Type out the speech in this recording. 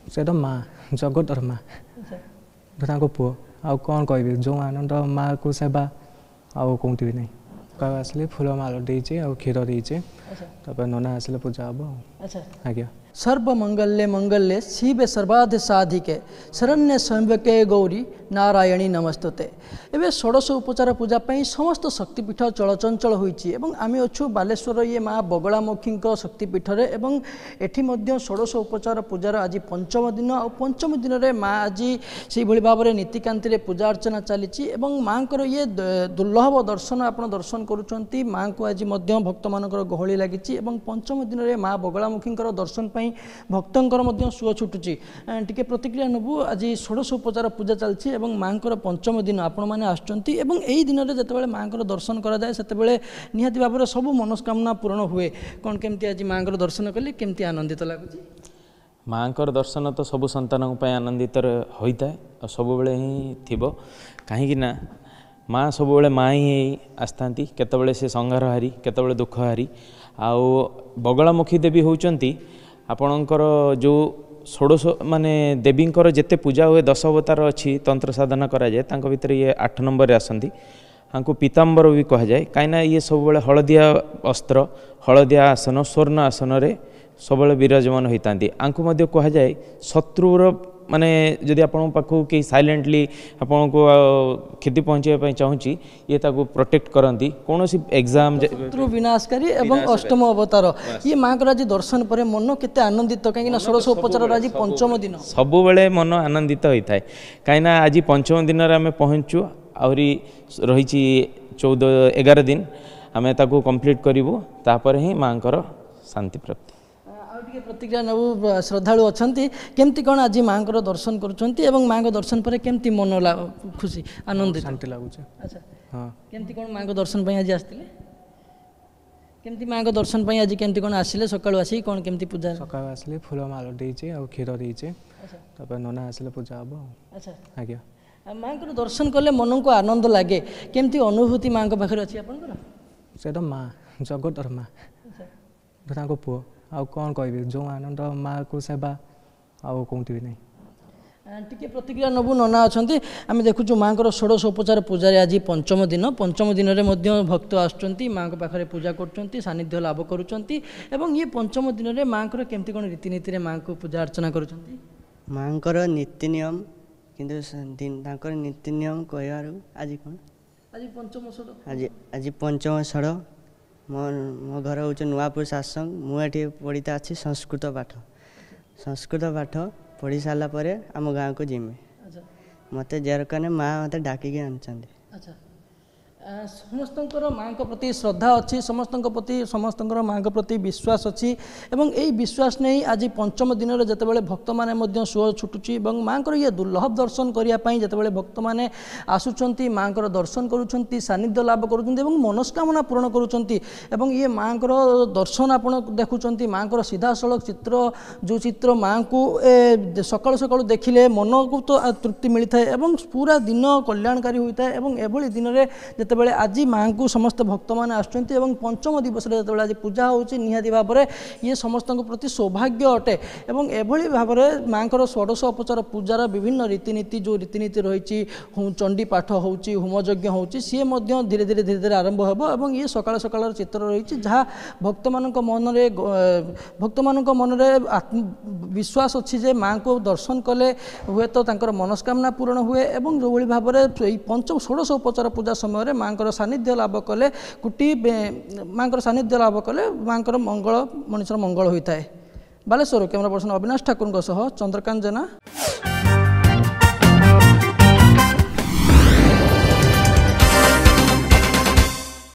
से तो माँ जगतर माँ पुओ आउ कौन कह जो आनंद माँ को सेवा आउ कौटी भी नहीं कह आसली फूल माल देचे आ क्षीर देचे नना आसले पूजा हम आज्ञा सर्वमंगल्ये मंगल्ये शिवे सर्वाधि साधिके शरण्य सम्यके गौरी नारायणी नमस्तुते। एवं षोडश उपचार पूजा पाई समस्त शक्तिपीठ चलचंचल होइछि एवं आमे अछु बालेश्वर ये माँ बगलामुखी शक्तिपीठ रे एवं एठी मध्य षोडश उपचार पूजार आज पंचम दिन और पंचम दिन रे माँ आज से भली भाव में नीतिकांति रे पूजा अर्चना चली एवं माँ को ये दुर्लभ दर्शन आपण दर्शन करुचंती माँ को आज मध्य भक्त मानकर गहली लगी एवं पंचम दिन रे माँ बगलामुखी दर्शन पाई भक्तंकर मध्य सुଅ छुटुची टिके प्रतिक्रिया नबू आज षोडश उपचार पूजा चलती एवं माँ पंचम दिन आपण मैंने आसुँच एवं यही दिन में जिते माँ दर्शन कराए से निहाती भाव में सब मनस्कामना पूरण हुए कौन केमती आज माँ दर्शन कले केमती आनंदित लगुच माँ दर्शन तो सब संतान आनंदित होता है और सब बेले ही थी कहीं माँ सब बेले माँ ही आसता केतबले से संहार हारी केतबले दुख हारी आउ बगलामुखी देवी होती आपणकर जो षोडश माने देवींकर जेते पूजा हुए 10 अवतार अच्छी तंत्र साधना कराए भितर ये 8 नंबर आसती हमको पीताम्बर भी कह जाए कहीं ये सब बेले हलदिया वस्त्र हलदिया आसन स्वर्ण आसन रे सब विराजमान होता आंकु कह जाए शत्रुर माने जदि आपण पाखु कि साइलेंटली आपण को क्षति पहुँचाई चाहूँगी ये ताको प्रोटेक्ट करती कौन सी एग्जाम शत्रु विनाशकारी एवं अष्टम अवतार ये माँ को आज दर्शन पर मन केते आनंदित कहीं षोडश उपचार आज पंचम दिन सब बेले मन आनंदित होता है कहीं आज पंचम दिन आम पहुँचु आहरी रही 14-11 दिन आम ताको कंप्लीट करूँ तापर ही माँ शांति प्राप्ति प्रतिक्रिया नबू श्रद्धालु अच्छा केमती कौन आज माँ दर्शन कर माँ दर्शन पर केमती मन खुशी आनंद शांति लगुच अच्छा हाँ केमती कौन माँ दर्शन पर आज आसते केमती माँ दर्शन पर आज केमती कौन आसिले सकाळु आसी कौन केमती पूजा सकाळु आसिले फूल माल देचे आ क्षीर देचे नना आसिले पूजा हम अच्छा आज्ञा माँ दर्शन कले मन को आनंद लगे केमती अनुभूति माँ पाखे अच्छी आपंकर से तो माँ जगतर माँ पुओ आउ कौन कह जो आनंद माँ को सेवा आउ कौटी भी नहीं टिके प्रतिक्रिया नबू नना अच्छा आम देखु माँ षोडश उपचार पूजा आज पंचम दिन में भक्त आसुँच माँ पाखे पूजा कर सानिध्य लाभ करुँच ये पंचम दिन में माँ केमती कौन रीतिनीति माँ को पूजा अर्चना कर माँ नीति नियम किंतु नीति नियम कह आज कौन आज पंचम षड़ मो घर हूँ नुआपुर सासंग मुझे पढ़ीता अच्छी संस्कृत पाठ पढ़ी सारापर आम गाँव को जिमी मत जेरकने माँ मत डाकिक आनी समस्त माँ प्रति श्रद्धा अच्छी समस्त प्रति समस्त माँ प्रति विश्वास अच्छी एवं यही विश्वास नहीं आज पंचम दिन में जितेबाला भक्त मैंने सुଅ छुटुची माँ को ये दुर्लभ दर्शन करने जितेबाला भक्त मैंने आसुँच माँ दर्शन करुँच सानिध्य लाभ करुँच मनस्कामना पूरण करुँच ये माँ दर्शन आप देखुं माँ को सीधा सड़क चित्र जो चित्र माँ को सकाळु सकाळु देखिले मन को तो तृप्ति मिलता है पूरा दिन कल्याणकारी होता है एभली दिन में बेले आज माँ को समस्त भक्त मैंने आसुँच पंचम दिवस जो आज पूजा होची निहाती भाव में ये समस्त प्रति सौभाग्य अटे एवं एभली भाव में माँ को षोडश उपचार पूजार विभिन्न रीतिनीति जो रीतिनीति रही चंडी पाठ होची होमयज्ञ होची सी धीरे धीरे आरंभ हो ये सकाळ सकाळ चित्र रही जहाँ भक्त मान मन विश्वास अच्छी जे माँ को दर्शन कले हुए तो मनस्कामना पूरण हुए और जो भाव में पंचम षोडश उपचार पूजा समय माँ सानिध्य लाभ कले कुटी माँ सानिध्य लाभ कले माँ मंगल मनुष्य मंगल होता है। बालेश्वर कैमरा पर्सन अविनाश ठाकुर चंद्रकांत जेना।